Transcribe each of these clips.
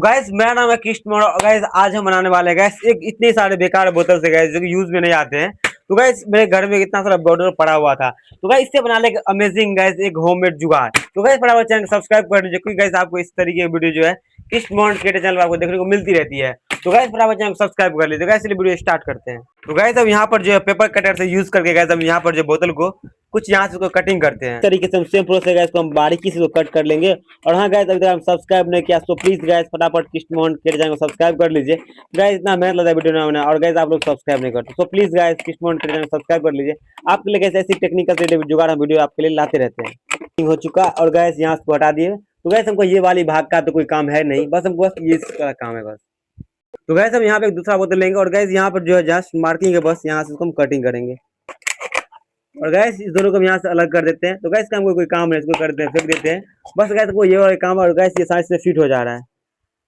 Guys मेरा नाम है कृष्ण और गाइस आज हम बनाने वाले हैं गाइस एक इतने सारे बेकार बोतल से गाइस जो कि यूज में नहीं आते हैं। तो गाइस मेरे घर में इतना सारा बोतल पड़ा हुआ था, तो गाइस इससे बनाने एक अमेजिंग गाइस एक होममेड जुगाड़। तो गाइस फटाफट चैनल को सब्सक्राइब कर दीजिए क्योंकि गाइस आपको इस तरीके की वीडियो जो है कृष्ण मोहन क्रिएटर चैनल पर आपको देखने को मिलती रहती है। तो गाइस फटाफट चैनल को सब्सक्राइब कर लीजिए। गाइस चलिए वीडियो स्टार्ट करते हैं। तो गाइस अब यहाँ पर जो है पेपर कटर से यूज करके गाइस हम यहाँ पर जो बोतल को कुछ यहाँ से उसको कटिंग करते हैं। इस तरीके से हम सेम प्रोसेस गाइस को हम बारीकी से कट कर लेंगे। और हाँ गाइस अभी तक हम सब्सक्राइब नहीं किया तो प्लीज गाइस फटाफट कृष्ण मोहन के चैनल को सब्सक्राइब कर लीजिए। गाइस इतना मेहनत लगता है वीडियो बनाने और गाइस आप लोग सब्सक्राइब नहीं करते, तो प्लीज गाइस कृष्ण मोहन के चैनल को सब्सक्राइब कर लीजिए। आपके लिए ऐसी टेक्निकल से जुगाड़ हम वीडियो आपके लिए लाते रहते हैं। हो चुका और गैस यहाँ से हटा दिए। तो गैस हमको ये वाली भाग का तो कोई काम है नहीं, बस हमको बस ये इसका काम है बस। तो गैस हम यहाँ पे एक दूसरा बोतल लेंगे और गैस यहाँ पर जो है जस्ट मार्किंग है, बस यहाँ से उसको हम कटिंग करेंगे। और गैस इस दोनों को हम यहाँ से अलग कर देते हैं। तो गैस का हमको कोई काम नहीं, इसको कर देते हैं, फेंक देते हैं। बस गैस हमको ये वाला काम है और गैस ये साइज से फिट हो जा रहा है।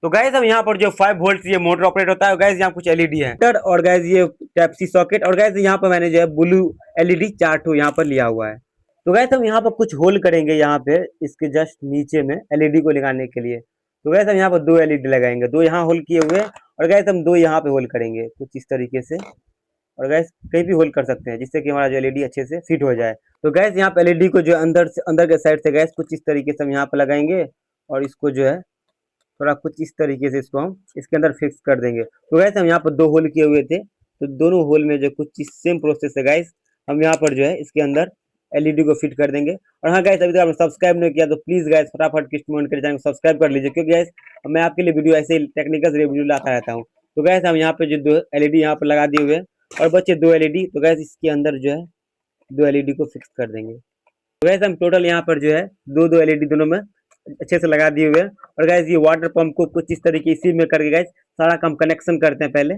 तो गैस हम यहाँ पर जो 5 वोल्ट ये मोटर ऑपरेट होता है, गैस यहाँ कुछ एलईडी है और गैस ये टाइप सी सॉकेट और गैस यहाँ पर मैंने जो है ब्लू एलईडी 4 ठो यहाँ पर लिया हुआ है। तो गैस हम यहाँ पर कुछ होल करेंगे यहाँ पे इसके जस्ट नीचे में एलईडी को लगाने के लिए। तो गैस हम यहाँ पर 2 एलईडी लगाएंगे, 2 यहाँ होल किए हुए और गैस हम 2 यहाँ पे होल करेंगे कुछ इस तरीके से। और गैस कहीं भी होल कर सकते हैं जिससे कि हमारा जो एलईडी अच्छे से फिट हो जाए। तो गैस यहाँ पे एलईडी को जो अंदर के साइड से गैस कुछ इस तरीके से हम यहाँ पे लगाएंगे और इसको जो है थोड़ा कुछ इस तरीके से इसको हम इसके अंदर फिक्स कर देंगे। तो गैस हम यहाँ पर 2 होल किए हुए थे, तो दोनों होल में जो कुछ इस सेम प्रोसेस है गैस हम यहाँ पर जो है इसके अंदर एलईडी को फिट कर देंगे। और हाँ गैस अभी तक आपने सब्सक्राइब नहीं किया तो प्लीज गैस फटाफट कृष्ण मोहन के चैनल को सब्सक्राइब कर लीजिए क्योंकि गैस मैं आपके लिए वीडियो ऐसे ही टेक्निकल रिव्यू लाता रहता हूँ। तो गैस हम यहाँ पे जो 2 एलईडी यहाँ पर लगा दिए हुए और बच्चे 2 एलईडी, तो गैस इसके अंदर जो है 2 एलईडी को फिक्स कर देंगे। तो गैस हम टोटल यहाँ पर जो है 2 एलईडी दोनों में अच्छे से लगा दिए हुए हैं। और गैस ये वाटर पंप को कुछ इस तरीके इसी में करके गैस सारा काम कनेक्शन करते हैं पहले।